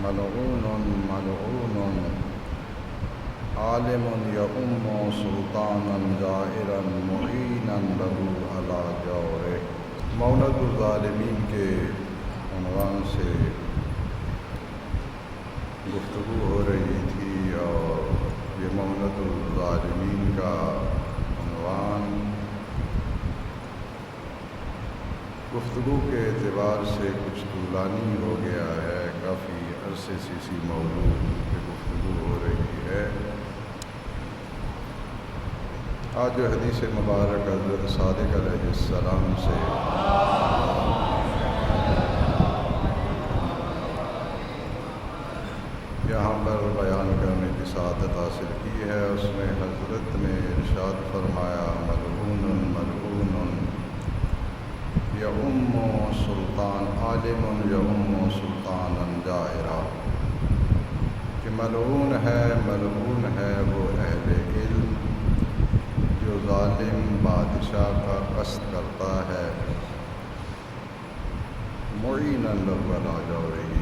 ملعون ملعون عالم یؤم سلطانا جائرا معینا له علی جوره۔ مونت الظالمین کے عنوان سے گفتگو ہو رہی تھی، اور یہ مونت الظالمین کا عنوان گفتگو کے اعتبار سے کچھ طولانی ہو گیا ہے، کافی عرصے سے اسی موضوع پہ گفتگو ہو رہی ہے۔ آج جو حدیث مبارک حضرت صادق علیہ السلام سے یہاں پر بیان کرنے کی سعادت حاصل کی ہے، اس میں حضرت نے ارشاد فرمایا ملعون ملعون یؤم سلطان عالم یؤم سلطانا جائرا، کہ ملعون ہے وہ اہل علم جو ظالم بادشاہ کا قصد کرتا ہے، معینا له علی جوره،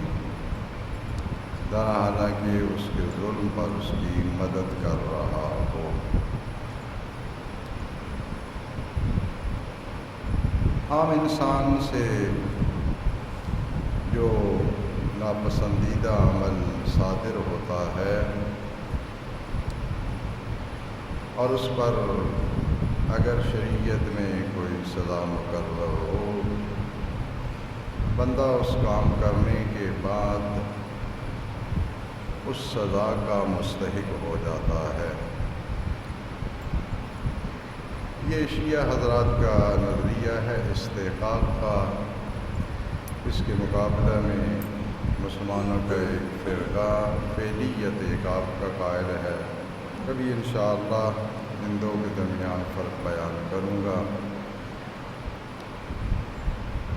حالانکہ اس کے ظلم پر اس کی مدد کر رہا ہو۔ عام انسان سے جو ناپسندیدہ عمل صادر ہوتا ہے اور اس پر اگر شریعت میں کوئی سزا مقرر ہو، بندہ اس کام کرنے کے بعد اس سزا کا مستحق ہو جاتا ہے۔ یہ شیعہ حضرات کا نظریہ ہے استحقاق کا۔ اس کے مقابلہ میں مسلمانوں کا ایک فرقہ فعلیت عقاب کا قائل ہے۔ کبھی انشاءاللہ ان دو کے درمیان فرق بیان کروں گا۔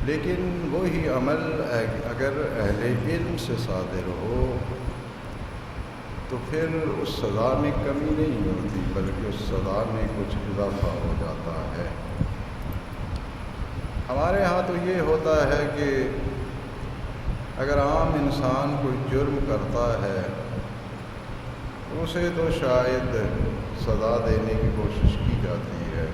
لیکن وہی عمل اگر اہل علم سے صادر ہو تو پھر اس سزا میں کمی نہیں ہوتی، بلکہ اس سزا میں کچھ اضافہ ہو جاتا ہے۔ ہمارے ہاں تو یہ ہوتا ہے کہ اگر عام انسان کوئی جرم کرتا ہے اسے تو شاید سزا دینے کی کوشش کی جاتی ہے،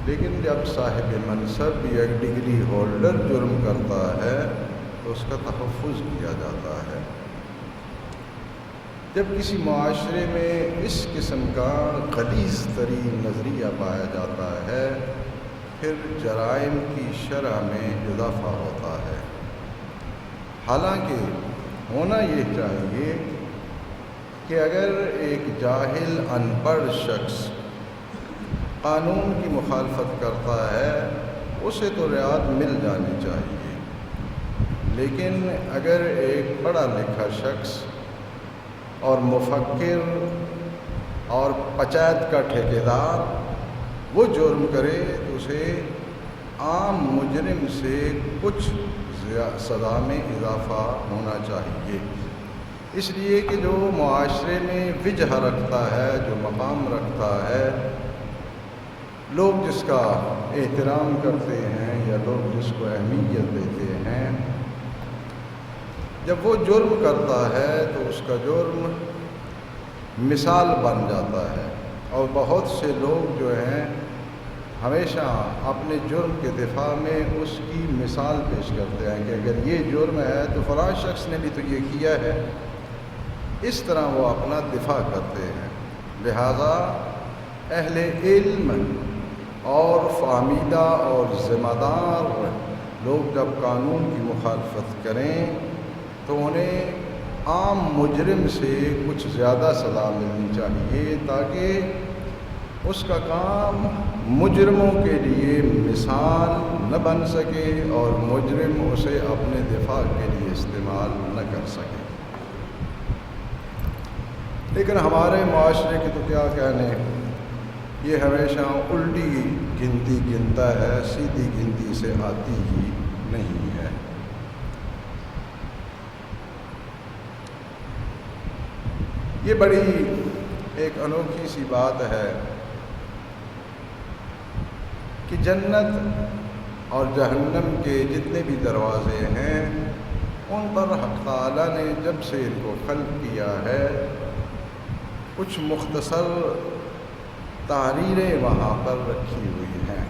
لیکن جب صاحب منصب یا ڈگری ہولڈر جرم کرتا ہے تو اس کا تحفظ کیا جاتا ہے۔ جب کسی معاشرے میں اس قسم کا غلیظ ترین نظریہ پایا جاتا ہے، پھر جرائم کی شرح میں اضافہ ہوتا ہے۔ حالانکہ ہونا یہ چاہیے کہ اگر ایک جاہل ان پڑھ شخص قانون کی مخالفت کرتا ہے اسے تو رعایت مل جانی چاہیے، لیکن اگر ایک پڑھا لکھا شخص اور مفکر اور پنچایت کا ٹھیکیدار وہ جرم کرے تو اسے عام مجرم سے کچھ سزا میں اضافہ ہونا چاہیے، اس لیے کہ جو معاشرے میں وجہ رکھتا ہے، جو مقام رکھتا ہے، لوگ جس کا احترام کرتے ہیں یا لوگ جس کو اہمیت دیتے ہیں، جب وہ جرم کرتا ہے تو اس کا جرم مثال بن جاتا ہے۔ اور بہت سے لوگ جو ہیں ہمیشہ اپنے جرم کے دفاع میں اس کی مثال پیش کرتے ہیں کہ اگر یہ جرم ہے تو فلاں شخص نے بھی تو یہ کیا ہے، اس طرح وہ اپنا دفاع کرتے ہیں۔ لہذا اہل علم اور فہمیدہ اور ذمہ دار لوگ جب قانون کی مخالفت کریں تو انہیں عام مجرم سے کچھ زیادہ سزا ملنی چاہیے، تاکہ اس کا کام مجرموں کے لیے مثال نہ بن سکے اور مجرم اسے اپنے دفاع کے لیے استعمال نہ کر سکے۔ لیکن ہمارے معاشرے کے تو کیا کہنے، یہ ہمیشہ الٹی گنتی گنتا ہے، سیدھی گنتی سے آتی ہی نہیں ہے۔ یہ بڑی ایک انوکھی سی بات ہے کہ جنت اور جہنم کے جتنے بھی دروازے ہیں ان پر حق تعالیٰ نے جب سے ان کو خلق کیا ہے کچھ مختصر تحریریں وہاں پر رکھی ہوئی ہیں۔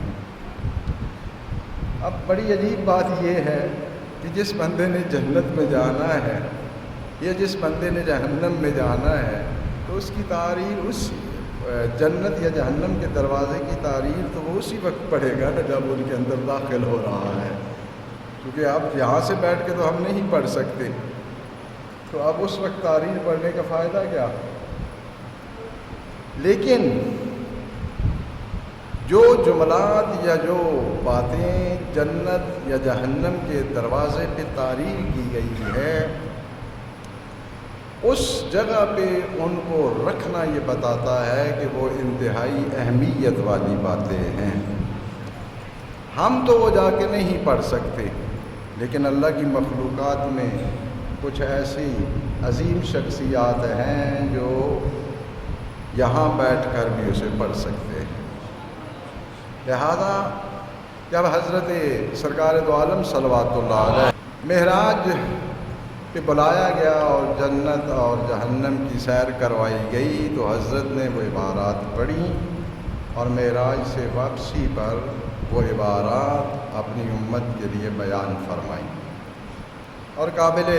اب بڑی عجیب بات یہ ہے کہ جس بندے نے جنت میں جانا ہے یا جس بندے نے جہنم میں جانا ہے تو اس کی تعریر اس جنت یا جہنم کے دروازے کی تعریر تو وہ اسی وقت پڑھے گا نا جب ان کے اندر داخل ہو رہا ہے، کیونکہ اب یہاں سے بیٹھ کے تو ہم نہیں پڑھ سکتے، تو اب اس وقت تعریر پڑھنے کا فائدہ کیا؟ لیکن جو جملات یا جو باتیں جنت یا جہنم کے دروازے پہ تعریر کی گئی ہے اس جگہ پہ ان کو رکھنا یہ بتاتا ہے کہ وہ انتہائی اہمیت والی باتیں ہیں۔ ہم تو وہ جا کے نہیں پڑھ سکتے، لیکن اللہ کی مخلوقات میں کچھ ایسی عظیم شخصیات ہیں جو یہاں بیٹھ کر بھی اسے پڑھ سکتے ہیں۔ لہذا جب حضرت سرکار دو عالم صلوات اللہ علیہ معراج پہ بلایا گیا اور جنت اور جہنم کی سیر کروائی گئی تو حضرت نے وہ عبارات پڑھیں اور معراج سے واپسی پر وہ عبارات اپنی امت کے لیے بیان فرمائیں، اور قابل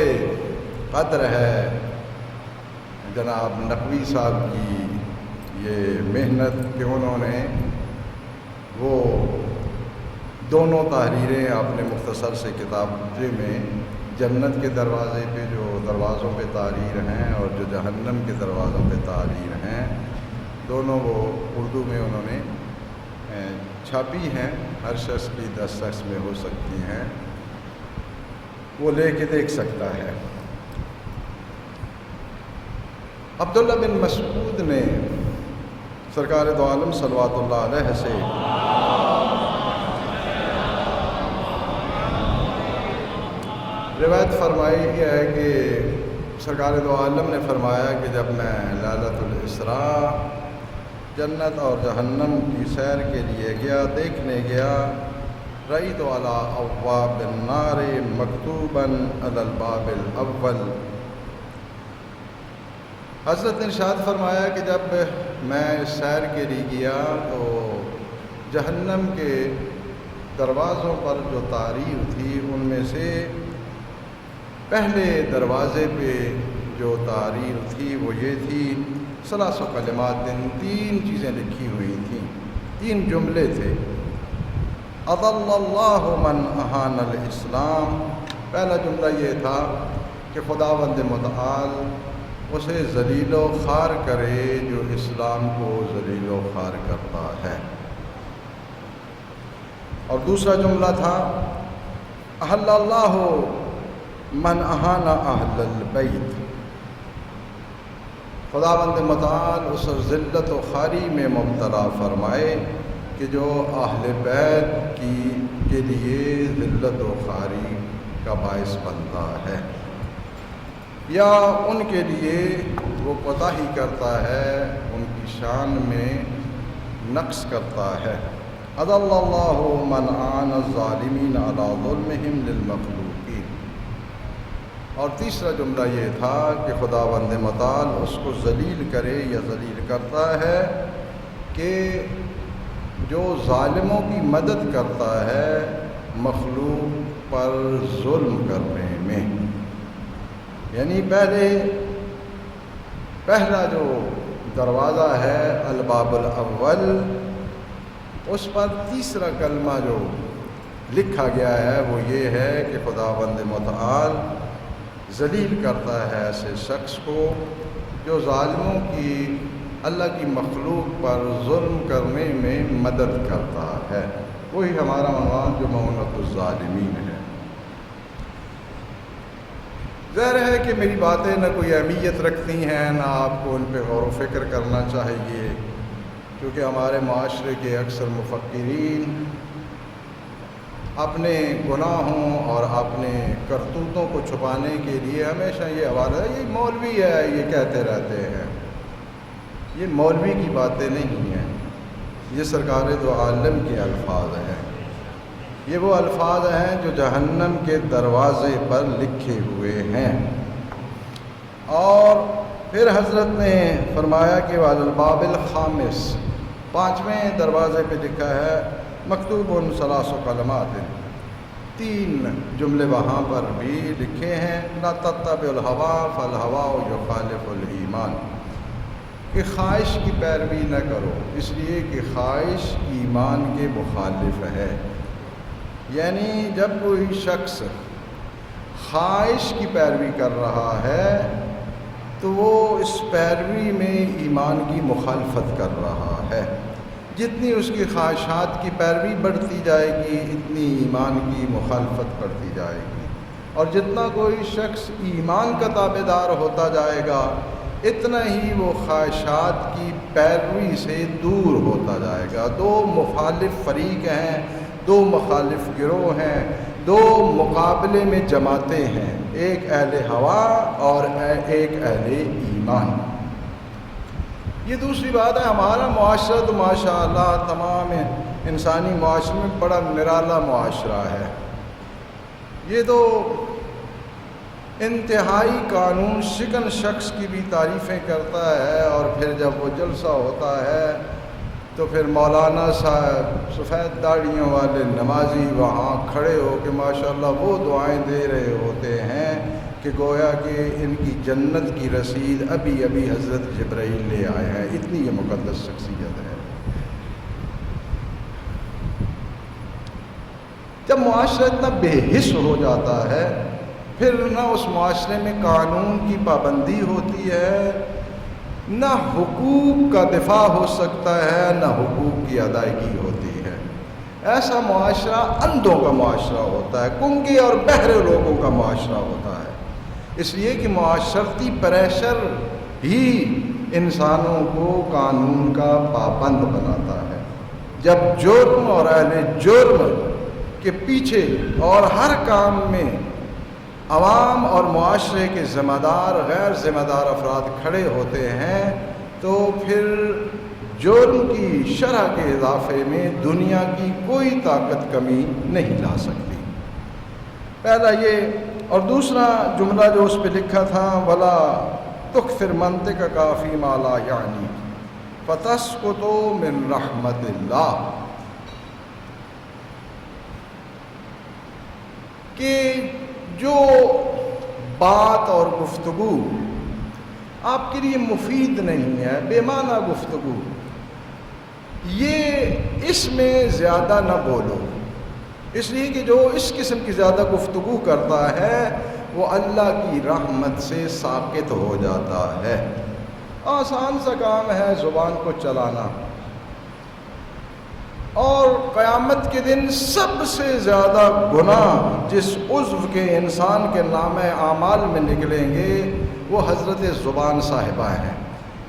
قدر ہے جناب نقوی صاحب کی یہ محنت کہ انہوں نے وہ دونوں تحریریں اپنے مختصر سے کتابے میں جنت کے دروازے پہ جو دروازوں پہ تحریر ہیں اور جو جہنم کے دروازوں پہ تحریر ہیں دونوں وہ اردو میں انہوں نے چھاپی ہیں، ہر شخص کی دسترس میں ہو سکتی ہیں، وہ لے کے دیکھ سکتا ہے۔ عبداللہ بن مسعود نے سرکار دو عالم صلوات اللہ علیہ سے روایت فرمائی ہے کہ سرکار دو عالم نے فرمایا کہ جب میں لیلۃ الاسراء جنت اور جہنم کی سیر کے لیے گیا، دیکھنے گیا، رأیت علی ابواب النار مکتوبا علی الباب الاول، حضرت نے ارشاد فرمایا کہ جب میں سیر کے لیے گیا تو جہنم کے دروازوں پر جو تحریر تھی ان میں سے پہلے دروازے پہ جو تحریر تھی وہ یہ تھی، ثلاث کلمات، تین چیزیں لکھی ہوئی تھیں، تین جملے تھے۔ اضل اللہ من اہان الاسلام، پہلا جملہ یہ تھا کہ خداوند متعال اسے ذلیل و خوار کرے جو اسلام کو ذلیل و خوار کرتا ہے، اور دوسرا جملہ تھا احل اللہ من اہان اہل البیت، خداوند متعال اس ذلت و خواری میں مبتلا فرمائے کہ جو اہل بیت کے لیے ذلت و خواری کا باعث بنتا ہے یا ان کے لیے وہ کوتاہی کرتا ہے، ان کی شان میں نقص کرتا ہے۔ اضل اللہ من اعان الظالمین علی ظلمہم للمخلوقین، اور تیسرا جملہ یہ تھا کہ خداوند متعال اس کو ذلیل کرے یا ذلیل کرتا ہے کہ جو ظالموں کی مدد کرتا ہے مخلوق پر ظلم کرنے میں، یعنی پہلا جو دروازہ ہے الباب الاول، اس پر تیسرا کلمہ جو لکھا گیا ہے وہ یہ ہے کہ خداوند متعال ذلیل کرتا ہے ایسے شخص کو جو ظالموں کی اللہ کی مخلوق پر ظلم کرنے میں مدد کرتا ہے۔ وہی ہمارا عنوان جو معونت الظالمین ہے۔ ظاہر ہے کہ میری باتیں نہ کوئی اہمیت رکھتی ہیں، نہ آپ کو ان پہ غور و فکر کرنا چاہیے، کیونکہ ہمارے معاشرے کے اکثر مفکرین اپنے گناہوں اور اپنے کرتوتوں کو چھپانے کے لیے ہمیشہ یہ حوالہ ہے، یہ مولوی ہے، یہ کہتے رہتے ہیں۔ یہ مولوی کی باتیں نہیں ہیں، یہ سرکار دو عالم کے الفاظ ہیں۔ یہ وہ الفاظ ہیں جو جہنم کے دروازے پر لکھے ہوئے ہیں۔ اور پھر حضرت نے فرمایا کہ وعلی الباب الخامس، 5ویں دروازے پہ لکھا ہے مکتوب ثلاث کلمات، 3 جملے وہاں پر بھی لکھے ہیں، لا تتبع الہوی فالہوی یخالف الایمان، کہ خواہش کی پیروی نہ کرو اس لیے کہ خواہش ایمان کے مخالف ہے۔ یعنی جب کوئی شخص خواہش کی پیروی کر رہا ہے تو وہ اس پیروی میں ایمان کی مخالفت کر رہا ہے۔ جتنی اس کی خواہشات کی پیروی بڑھتی جائے گی اتنی ایمان کی مخالفت بڑھتی جائے گی، اور جتنا کوئی شخص ایمان کا تابع دار ہوتا جائے گا اتنا ہی وہ خواہشات کی پیروی سے دور ہوتا جائے گا۔ 2 مخالف فریق ہیں، 2 مخالف گروہ ہیں، 2 مقابلے میں جماعتیں ہیں، ایک اہل ہوا اور ایک اہل ایمان۔ یہ دوسری بات ہے، ہمارا معاشرہ تو ماشاء اللہ تمام انسانی معاشرے میں بڑا نرالا معاشرہ ہے۔ یہ تو انتہائی قانون شکن شخص کی بھی تعریفیں کرتا ہے، اور پھر جب وہ جلسہ ہوتا ہے تو پھر مولانا صاحب سفید داڑھیوں والے نمازی وہاں کھڑے ہو کے ماشاءاللہ وہ دعائیں دے رہے ہوتے ہیں کہ گویا کہ ان کی جنت کی رسید ابھی ابھی حضرت جبرائیل لے آئے ہیں، اتنی یہ مقدس شخصیت ہے۔ جب معاشرہ اتنا بے حس ہو جاتا ہے پھر نہ اس معاشرے میں قانون کی پابندی ہوتی ہے، نہ حقوق کا دفاع ہو سکتا ہے، نہ حقوق کی ادائیگی ہوتی ہے۔ ایسا معاشرہ اندھوں کا معاشرہ ہوتا ہے، گنگے اور بہرے لوگوں کا معاشرہ ہوتا ہے، اس لیے کہ معاشرتی پریشر ہی انسانوں کو قانون کا پابند بناتا ہے۔ جب جرم اور اہل جرم کے پیچھے اور ہر کام میں عوام اور معاشرے کے ذمہ دار غیر ذمہ دار افراد کھڑے ہوتے ہیں تو پھر جرم کی شرح کے اضافے میں دنیا کی کوئی طاقت کمی نہیں لا سکتی۔ پہلا یہ، اور دوسرا جملہ جو اس پہ لکھا تھا ولا تکثر منطقک فی ما لا یعنی فتسقط من رحمت اللہ، کہ جو بات اور گفتگو آپ کے لیے مفید نہیں ہے، بے معنی گفتگو، یہ اس میں زیادہ نہ بولو، اس لیے کہ جو اس قسم کی زیادہ گفتگو کرتا ہے وہ اللہ کی رحمت سے ساقط ہو جاتا ہے۔ آسان سا کام ہے زبان کو چلانا، اور قیامت کے دن سب سے زیادہ گناہ جس عضو کے انسان کے نامہ اعمال میں نکلیں گے وہ حضرت زبان صاحبہ ہیں،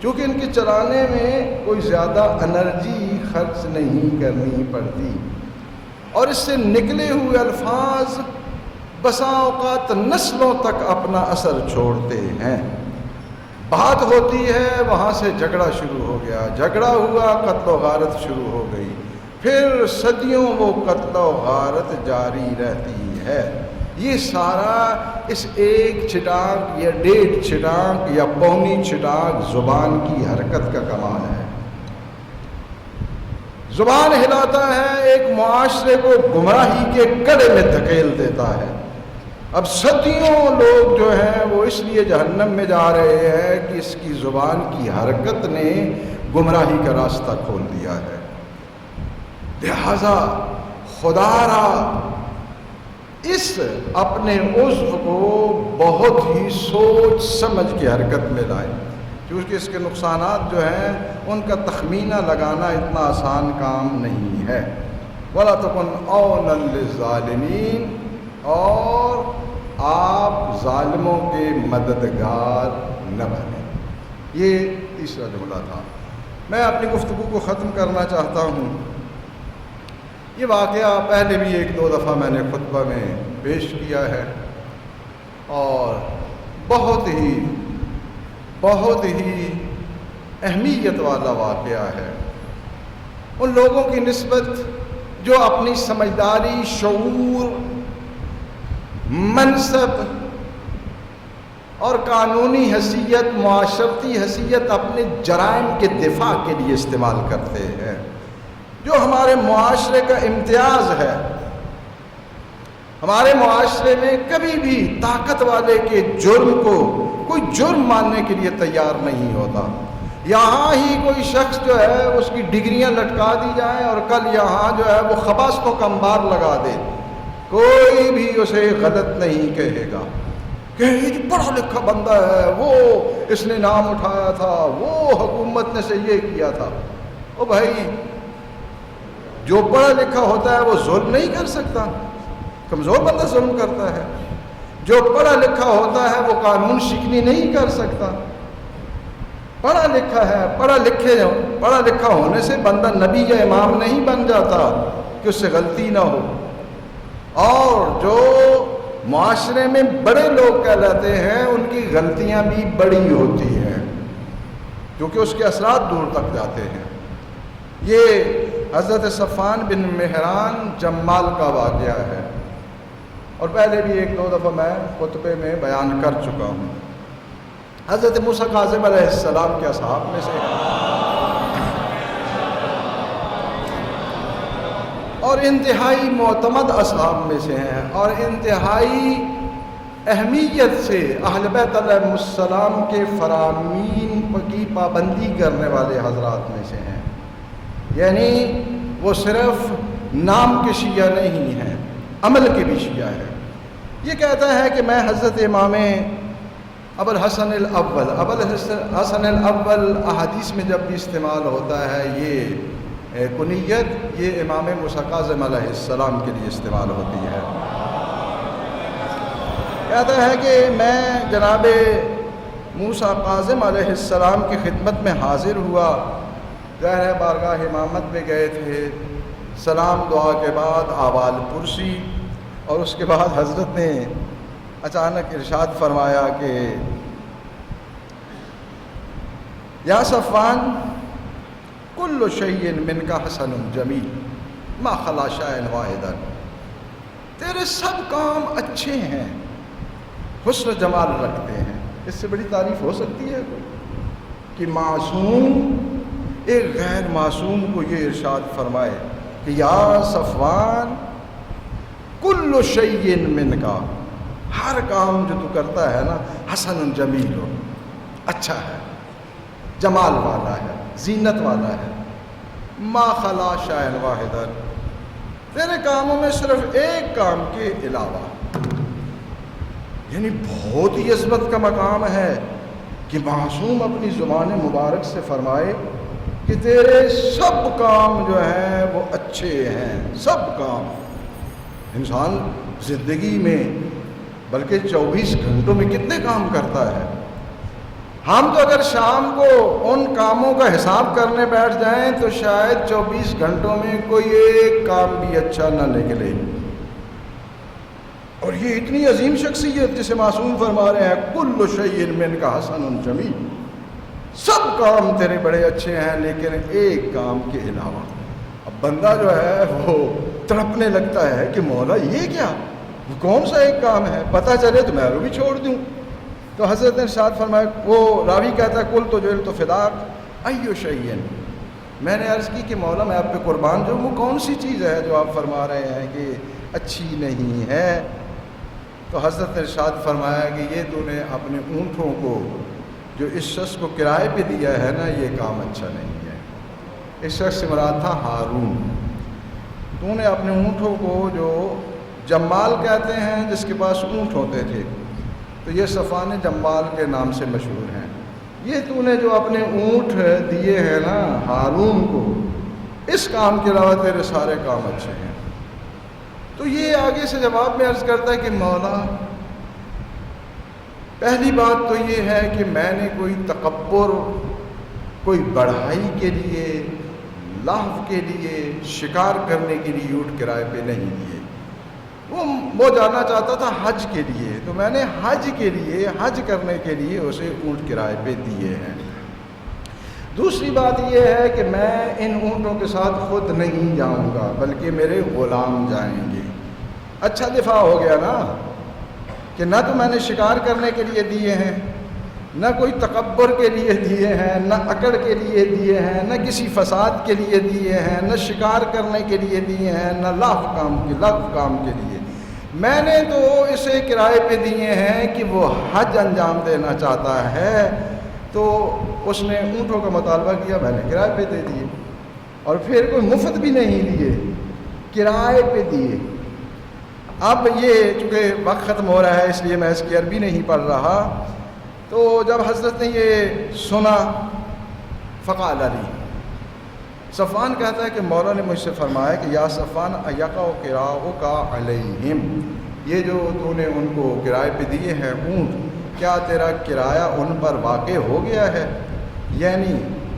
کیونکہ ان کے چلانے میں کوئی زیادہ انرجی خرچ نہیں کرنی پڑتی، اور اس سے نکلے ہوئے الفاظ بسا اوقات نسلوں تک اپنا اثر چھوڑتے ہیں۔ بات ہوتی ہے وہاں سے جھگڑا شروع ہو گیا، جھگڑا ہوا قتل و غارت شروع ہو گئی، پھر صدیوں وہ قتل و غارت جاری رہتی ہے۔ یہ سارا اس ایک چھٹانک یا 1.5 چھٹانک یا پونی چھٹانک زبان کی حرکت کا کمال ہے۔ زبان ہلاتا ہے، ایک معاشرے کو گمراہی کے کڑے میں دھکیل دیتا ہے۔ اب صدیوں لوگ جو ہیں وہ اس لیے جہنم میں جا رہے ہیں کہ اس کی زبان کی حرکت نے گمراہی کا راستہ کھول دیا ہے۔ لہذا خدا را اس اپنے عضو کو بہت ہی سوچ سمجھ کے حرکت میں لائے، کیونکہ اس کے نقصانات جو ہیں ان کا تخمینہ لگانا اتنا آسان کام نہیں ہے۔ وَلَا تَكُنْ عَوْنًا لِلظَّالِمِينَ، اور آپ ظالموں کے مددگار نہ بنیں۔ یہ تیسرا جملہ تھا۔ میں اپنی گفتگو کو ختم کرنا چاہتا ہوں۔ یہ واقعہ پہلے بھی 1-2 دفعہ میں نے خطبہ میں پیش کیا ہے، اور بہت ہی اہمیت والا واقعہ ہے۔ ان لوگوں کی نسبت جو اپنی سمجھداری، شعور، منصب اور قانونی حیثیت، معاشرتی حیثیت اپنے جرائم کے دفاع کے لیے استعمال کرتے ہیں، جو ہمارے معاشرے کا امتیاز ہے۔ ہمارے معاشرے میں کبھی بھی طاقت والے کے جرم کو کوئی جرم ماننے کے لیے تیار نہیں ہوتا۔ یہاں ہی کوئی شخص جو ہے اس کی ڈگریاں لٹکا دی جائیں اور کل یہاں جو ہے وہ خباثتوں کا انبار لگا دے، کوئی بھی اسے غلط نہیں کہے گا کہ یہ جو پڑھا لکھا بندہ ہے، وہ اس نے نام اٹھایا تھا، وہ حکومت نے سے یہ کیا تھا۔ او بھائی، جو پڑھا لکھا ہوتا ہے وہ ظلم نہیں کر سکتا، کمزور بندہ ظلم کرتا ہے۔ جو پڑھا لکھا ہوتا ہے وہ قانون شکنی نہیں کر سکتا۔ پڑھا لکھا ہے، پڑھا لکھا ہونے سے بندہ نبی یا امام نہیں بن جاتا کہ اس سے غلطی نہ ہو۔ اور جو معاشرے میں بڑے لوگ کہلاتے ہیں ان کی غلطیاں بھی بڑی ہوتی ہیں کیونکہ اس کے اثرات دور تک جاتے ہیں۔ یہ حضرت صفوان بن مہران جمال کا واقعہ ہے، اور پہلے بھی ایک دو دفعہ میں خطبے میں بیان کر چکا ہوں۔ حضرت موسیٰ کاظم علیہ السلام کے اصحاب میں سے اور انتہائی معتمد اصحاب میں سے ہیں، اور انتہائی اہمیت سے اہل بیت علیہ السلام کے فرامین کی پابندی کرنے والے حضرات میں سے ہیں۔ یعنی وہ صرف نام کے شیعہ نہیں ہیں، عمل کے بھی شیعہ ہیں۔ یہ کہتا ہے کہ میں حضرت امام ابو الحسن الاول احادیث میں جب بھی استعمال ہوتا ہے یہ کنیت، یہ امام موسیٰ کاظم علیہ السلام کے لیے استعمال ہوتی ہے۔ کہتا ہے کہ میں جناب موسیٰ کاظم علیہ السلام کی خدمت میں حاضر ہوا، ظاہر ہے بارگاہ امامت میں گئے تھے، سلام دعا کے بعد احوال پرسی، اور اس کے بعد حضرت نے اچانک ارشاد فرمایا کہ یا صفوان کل شیء منک حسن جمیل ما خلا شیئا واحدا، تیرے سب کام اچھے ہیں، حسن جمال رکھتے ہیں۔ اس سے بڑی تعریف ہو سکتی ہے کہ معصوم ایک غیر معصوم کو یہ ارشاد فرمائے کہ یا صفوان کل شیء منک، ہر کام جو تو کرتا ہے نا حسن جمیل ہو، اچھا ہے، جمال والا ہے، زینت والا ہے، ما خلا شیئا واحدا، تیرے کاموں میں صرف ایک کام کے علاوہ، یعنی بہت ہی عظمت کا مقام ہے کہ معصوم اپنی زبان مبارک سے فرمائے کہ تیرے سب کام جو ہیں وہ اچھے ہیں، سب کام۔ انسان زندگی میں بلکہ 24 گھنٹوں میں کتنے کام کرتا ہے؟ ہم تو اگر شام کو ان کاموں کا حساب کرنے بیٹھ جائیں تو شاید 24 گھنٹوں میں کوئی ایک کام بھی اچھا نہ نکلے۔ اور یہ اتنی عظیم شخصیت جسے معصوم فرما رہے ہیں کل شیء منک حسن جمیل، سب کام تیرے بڑے اچھے ہیں لیکن ایک کام کے علاوہ۔ اب بندہ جو ہے وہ تڑپنے لگتا ہے کہ مولا یہ کیا، وہ کون سا ایک کام ہے، پتہ چلے تو میں وہ بھی چھوڑ دوں۔ تو حضرت نے ارشاد فرمایا، وہ راوی کہتا ہے کل تو جو تو فداک ایو شیء، میں نے عرض کی کہ مولا میں آپ پہ قربان جو وہ کون سی چیز ہے جو آپ فرما رہے ہیں کہ اچھی نہیں ہے؟ تو حضرت نے ارشاد فرمایا کہ یہ تو نے اپنے اونٹوں کو جو اس شخص کو کرائے پہ دیا ہے نا، یہ کام اچھا نہیں ہے۔ اس شخص سے مراد تھا ہارون۔ تو نے اپنے اونٹوں کو جو جمال کہتے ہیں جس کے پاس اونٹ ہوتے تھے، تو یہ صفوان جمال کے نام سے مشہور ہیں۔ یہ تو نے جو اپنے اونٹ دیے ہیں نا ہارون کو، اس کام کے علاوہ تیرے سارے کام اچھے ہیں۔ تو یہ آگے سے جواب میں عرض کرتا ہے کہ مولا پہلی بات تو یہ ہے کہ میں نے کوئی تکبر، کوئی بڑھائی کے لیے، لہو کے لیے، شکار کرنے کے لیے اونٹ کرائے پہ نہیں دیے۔ وہ جانا چاہتا تھا حج کے لیے، تو میں نے حج کے لیے، حج کرنے کے لیے اسے اونٹ کرائے پہ دیے ہیں۔ دوسری بات یہ ہے کہ میں ان اونٹوں کے ساتھ خود نہیں جاؤں گا بلکہ میرے غلام جائیں گے۔ اچھا دفاع ہو گیا نا، کہ نہ تو میں نے شکار کرنے کے لیے دیے ہیں، نہ کوئی تکبر کے لیے دیے ہیں، نہ اکڑ کے لیے دیے ہیں، نہ کسی فساد کے لیے دیے ہیں، نہ شکار کرنے کے لیے دیے ہیں، نہ لغو کام کے لیے۔ میں نے تو اسے کرائے پہ دیے ہیں کہ وہ حج انجام دینا چاہتا ہے، تو اس نے اونٹوں کا مطالبہ کیا، میں نے کرائے پہ دے دیے، اور پھر کوئی مفت بھی نہیں دیے، کرائے پہ دیے۔ اب یہ چونکہ وقت ختم ہو رہا ہے اس لیے میں اس کی عربی نہیں پڑھ رہا، تو جب حضرت نے یہ سنا فقال علی، صفوان کہتا ہے کہ مولا نے مجھ سے فرمایا کہ یا صفوان ایقع قراؤک علیہم، یہ جو تو نے ان کو کرائے پہ دیے ہیں اونٹ، کیا تیرا کرایہ ان پر واقع ہو گیا ہے؟ یعنی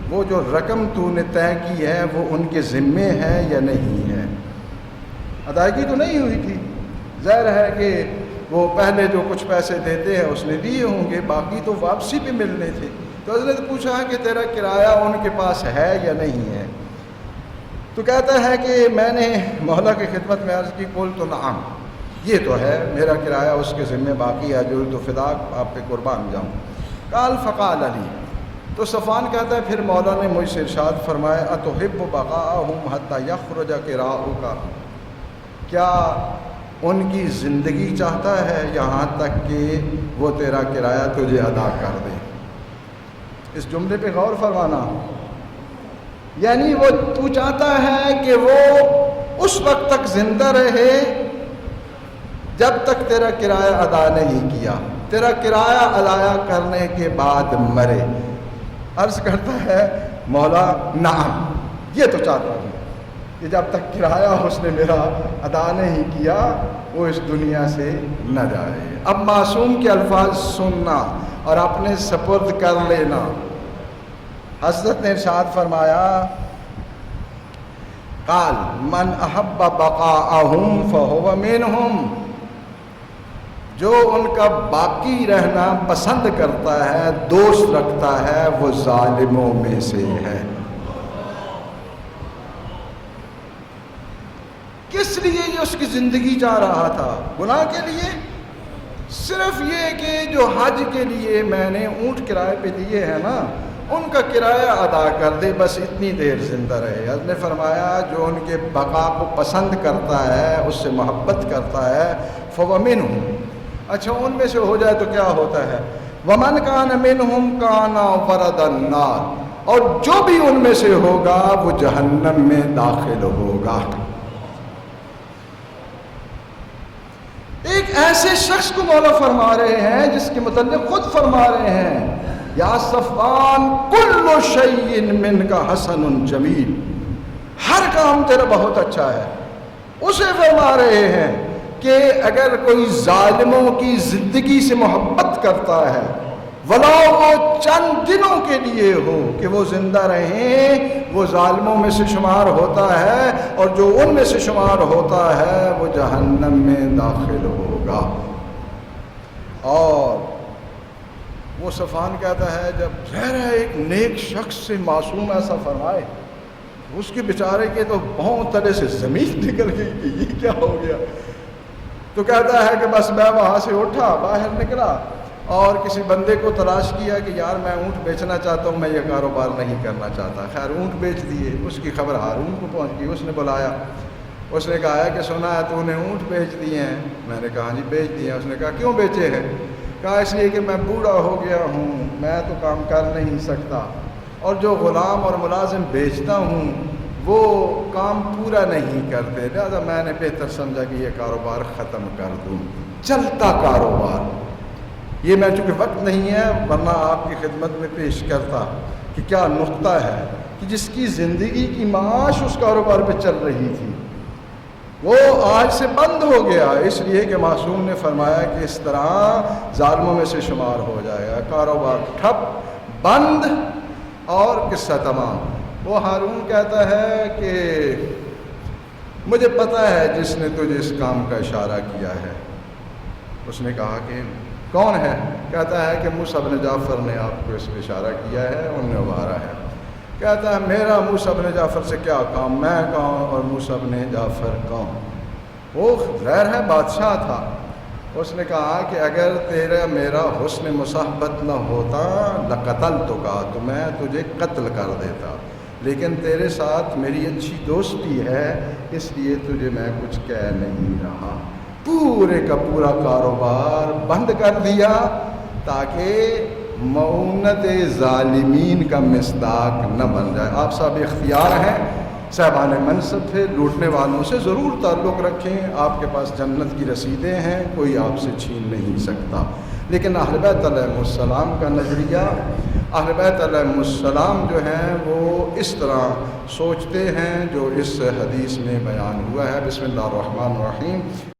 وہ جو رقم تو نے طے کی ہے وہ ان کے ذمے ہے یا نہیں ہے؟ ادائیگی تو نہیں ہوئی تھی، ظاہر ہے کہ وہ پہلے جو کچھ پیسے دیتے ہیں اس نے دیے ہوں گے، باقی تو واپسی پہ ملنے تھے۔ تو حضرت نے پوچھا کہ تیرا کرایہ ان کے پاس ہے یا نہیں ہے؟ تو کہتا ہے کہ میں نے مولا کی خدمت میں عرض کی، قلت نعم، یہ تو ہے، میرا کرایہ اس کے ذمہ باقی ہے، جو تو فداک آپ پہ قربان جاؤں۔ قال فقال علی، تو صفوان کہتا ہے پھر مولا نے مجھ سے ارشاد فرمایا اتحب بقاءہم حتی یخرج قراؤک، کیا ان کی زندگی چاہتا ہے یہاں تک کہ وہ تیرا کرایہ تجھے ادا کر دے؟ اس جملے پہ غور فرمانا، یعنی وہ تو چاہتا ہے کہ وہ اس وقت تک زندہ رہے جب تک تیرا کرایہ ادا نہیں کیا، تیرا کرایہ ادا کرنے کے بعد مرے۔ عرض کرتا ہے مولا نعم، یہ تو چاہتا ہوں کہ جب تک کرایہ اس نے میرا ادا نہیں کیا وہ اس دنیا سے نہ جائے۔ اب معصوم کے الفاظ سننا اور اپنے سپرد کر لینا۔ حضرت نے ارشاد فرمایا قال من احب بقاءہم فہو منہم، جو ان کا باقی رہنا پسند کرتا ہے، دوست رکھتا ہے، وہ ظالموں میں سے ہے۔ کس لیے یہ اس کی زندگی چاہ رہا تھا؟ گناہ کے لیے؟ صرف یہ کہ جو حج کے لیے میں نے اونٹ کرائے پہ دیے ہیں نا، ان کا کرایہ ادا کر دے، بس اتنی دیر زندہ رہے۔ حضرت نے فرمایا جو ان کے بقا کو پسند کرتا ہے، اس سے محبت کرتا ہے، فَوَ مِنْهُمْ، اچھا ان میں سے ہو جائے تو کیا ہوتا ہے؟ وَمَنْ كَانَ مِنْهُمْ كَانَ وَرَدَ النَّارِ، اور جو بھی ان میں سے ہوگا وہ جہنم میں داخل ہوگا۔ ایک ایسے شخص کو مولا فرما رہے ہیں جس کے متعلق خود فرما رہے ہیں یا صفوان کل شیء منک حسن جمیل، ہر کام تیرا بہت اچھا ہے۔ اسے فرما رہے ہیں کہ اگر کوئی ظالموں کی زندگی سے محبت کرتا ہے، ولا وہ چند دنوں کے لیے ہو کہ وہ زندہ رہیں، وہ ظالموں میں سے شمار ہوتا ہے، اور جو ان میں سے شمار ہوتا ہے وہ جہنم میں داخل ہوگا۔ اور وہ صفوان کہتا ہے جب ظاہر ہے ایک نیک شخص سے معصوم ایسا فرمائے، اس کے بیچارے کے تو بہت تلے سے زمین نکل گئی کہ یہ کیا ہو گیا۔ تو کہتا ہے کہ بس میں وہاں سے اٹھا، باہر نکلا اور کسی بندے کو تلاش کیا کہ یار میں اونٹ بیچنا چاہتا ہوں، میں یہ کاروبار نہیں کرنا چاہتا۔ خیر اونٹ بیچ دیے، اس کی خبر ہارون کو پہنچ گئی، اس نے بلایا، اس نے کہا کہ سنا ہے تو نے اونٹ بیچ دیے ہیں؟ میں نے کہا جی بیچ دیے ہیں۔ اس نے کہا کیوں بیچے ہیں؟ کہا اس لیے کہ میں بوڑھا ہو گیا ہوں، میں تو کام کر نہیں سکتا، اور جو غلام اور ملازم بیچتا ہوں وہ کام پورا نہیں کرتے، لہٰذا میں نے بہتر سمجھا کہ یہ کاروبار ختم کر دوں۔ چلتا کاروبار، یہ میں چونکہ وقت نہیں ہے ورنہ آپ کی خدمت میں پیش کرتا کہ کیا نقطہ ہے کہ جس کی زندگی کی معاش اس کاروبار پہ چل رہی تھی وہ آج سے بند ہو گیا، اس لیے کہ معصوم نے فرمایا کہ اس طرح ظالموں میں سے شمار ہو جائے گا، کاروبار ٹھپ بند اور قصہ تمام۔ وہ ہارون کہتا ہے کہ مجھے پتہ ہے جس نے تجھے اس کام کا اشارہ کیا ہے۔ اس نے کہا کہ کون ہے؟ کہتا ہے کہ موسیٰ بن جعفر نے آپ کو اس پہ اشارہ کیا ہے، انہوں نے ابھارا ہے۔ کہتا ہے میرا موسیٰ بن جعفر سے کیا کام، میں کون اور موسیٰ بن جعفر کون؟ وہ ظاہر ہے بادشاہ تھا، اس نے کہا کہ اگر تیرا میرا حسن مصاحبت نہ ہوتا لقتلتک، تو میں تجھے قتل کر دیتا، لیکن تیرے ساتھ میری اچھی دوستی ہے اس لیے تجھے میں کچھ کہہ نہیں رہا۔ پورے کا پورا کاروبار بند کر دیا تاکہ معونت ظالمین کا مصداق نہ بن جائے۔ آپ صاحب اختیار ہیں، صاحبان منصب سے، لوٹنے والوں سے ضرور تعلق رکھیں، آپ کے پاس جنت کی رسیدیں ہیں، کوئی آپ سے چھین نہیں سکتا۔ لیکن اہل بیت علیہ السلام کا نظریہ، اہل بیت علیہ السلام جو ہیں وہ اس طرح سوچتے ہیں جو اس حدیث میں بیان ہوا ہے۔ بسم اللہ الرحمن الرحیم۔